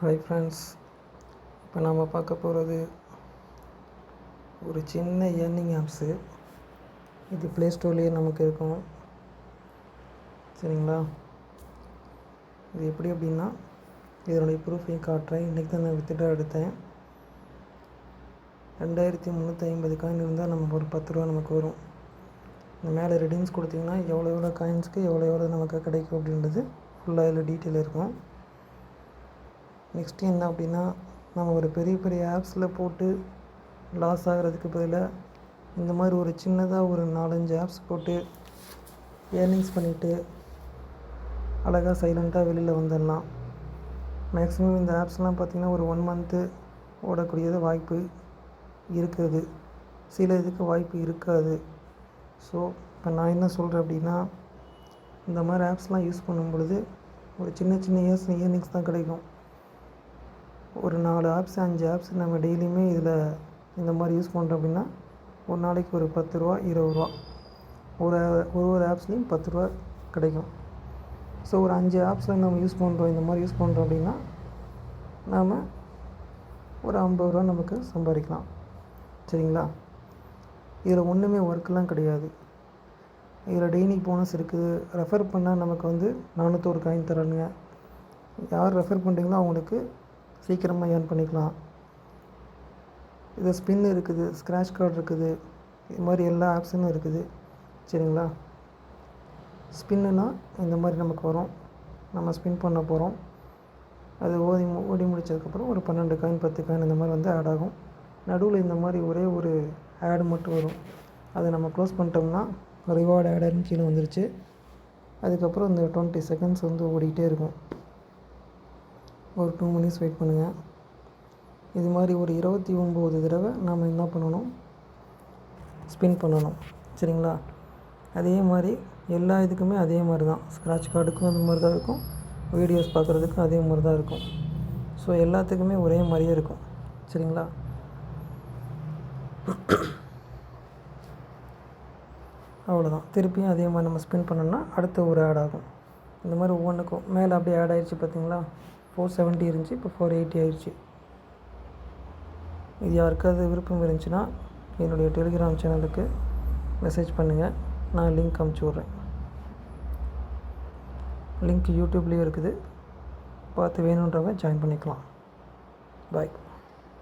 Hi friends, இப்போ நம்ம பார்க்க போகிறது ஒரு சின்ன ஏர்னிங் ஆப்ஸு. இது ப்ளே ஸ்டோர்லேயே நமக்கு இருக்கும். சரிங்களா? இது எப்படி அப்படின்னா, இதனுடைய ப்ரூஃபையும் காட்டுறேன். இன்றைக்கி தான் நான் வித்துட்ரா எடுத்தேன். 2350 காயின் இருந்தால் நம்ம ஒரு 10 ரூபா நமக்கு வரும். இந்த மேலே ரெடீம்ஸ் கொடுத்திங்கன்னா எவ்வளோ காயின்ஸ்க்கு எவ்வளோ நமக்கு கிடைக்கும் அப்படின்றது ஃபுல்லாக இதில் டீட்டெயில் இருக்கும். நெக்ஸ்ட்டு என்ன அப்படின்னா, நம்ம ஒரு பெரிய ஆப்ஸில் போட்டு லாஸ் ஆகிறதுக்கு பதிலாக இந்த மாதிரி ஒரு சின்னதாக ஒரு 4-5 ஆப்ஸ் போட்டு ஏர்னிங்ஸ் பண்ணிவிட்டு அழகாக சைலண்ட்டாக வெளியில் வந்துடலாம். மேக்ஸிமம் இந்த ஆப்ஸ்லாம் பார்த்திங்கன்னா ஒரு 1 மந்த்து ஓடக்கூடியது வாய்ப்பு இருக்குது. சில இதுக்கு வாய்ப்பு இருக்காது. ஸோ இப்போ நான் என்ன சொல்கிறேன் அப்படின்னா, இந்த மாதிரி ஆப்ஸ்லாம் யூஸ் பண்ணும் பொழுது ஒரு சின்ன ஏர்னிங்ஸ் தான் கிடைக்கும். ஒரு 4 ஆப்ஸ் 5 ஆப்ஸ் நம்ம டெய்லியுமே இதில் இந்த மாதிரி யூஸ் பண்ணுறோம் அப்படின்னா ஒரு நாளைக்கு ஒரு 10 ரூபா 20 ரூபா ஒரு ஆப்ஸ்லேயும் 10 ரூபா கிடைக்கும். ஸோ ஒரு 5 ஆப்ஸில் நம்ம இந்த மாதிரி யூஸ் பண்ணுறோம் அப்படின்னா நாம் ஒரு 50 ரூபா நமக்கு சம்பாதிக்கலாம். சரிங்களா? இதில் ஒன்றுமே ஒர்க்கெலாம் கிடையாது. இதில் டெய்லி போனஸ் இருக்குது. ரெஃபர் பண்ணால் நமக்கு 401 காயின் தரானுங்க. யார் ரெஃபர் பண்ணுறீங்களோ அவங்களுக்கு சீக்கிரமாக ஏர்ன் பண்ணிக்கலாம். இது ஸ்பின் இருக்குது, ஸ்க்ராட்ச் கார்டு இருக்குது, இது மாதிரி எல்லா ஆப்ஸும் இருக்குது. சரிங்களா? ஸ்பின்னுனா இந்த மாதிரி நமக்கு வரும். நம்ம ஸ்பின் பண்ண போகிறோம். அது ஓடி முடித்ததுக்கப்புறம் ஒரு 12 காயின் 10 காயின் இந்த மாதிரி ஆட் ஆகும். நடுவில் இந்த மாதிரி ஒரே ஒரு ஆடு மட்டும் வரும். அதை நம்ம க்ளோஸ் பண்ணிட்டோம்னா ரிவார்டு ஆடுன்னு கீழே வந்துருச்சு. அதுக்கப்புறம் இந்த 20 செகண்ட்ஸ் ஓடிக்கிட்டே இருக்கும். ஒரு 2 மினிட்ஸ் வெயிட் பண்ணுங்கள். இது மாதிரி ஒரு 29 தடவை நாம் என்ன பண்ணணும், ஸ்பின் பண்ணணும். சரிங்களா? அதே மாதிரி எல்லா இதுக்குமே அதே மாதிரி தான். ஸ்க்ராட்ச் கார்டுக்கும் அந்த மாதிரி தான் இருக்கும். வீடியோஸ் பார்க்குறதுக்கும் அதே மாதிரி தான் இருக்கும். ஸோ எல்லாத்துக்குமே ஒரே மாதிரியே இருக்கும். சரிங்களா? அவ்வளோதான். திருப்பியும் அதே மாதிரி நம்ம ஸ்பின் பண்ணோம்னா அடுத்த ஒரு ஆட் ஆகும். இந்த மாதிரி ஒவ்வொன்றுக்கும் மேலே அப்படியே ஆட் ஆகிடுச்சு. பார்த்தீங்களா? 470 இருந்துச்சு, இப்போ 480 ஆயிடுச்சு. இது யாருக்காவது விருப்பம் இருந்துச்சுன்னா என்னுடைய டெலிகிராம் சேனலுக்கு மெசேஜ் பண்ணுங்கள். நான் லிங்க் அனுப்பிச்சி விட்றேன். லிங்க் யூடியூப்லேயும் இருக்குது. பார்த்து வேணுன்றவங்க ஜாயின் பண்ணிக்கலாம். பாய்.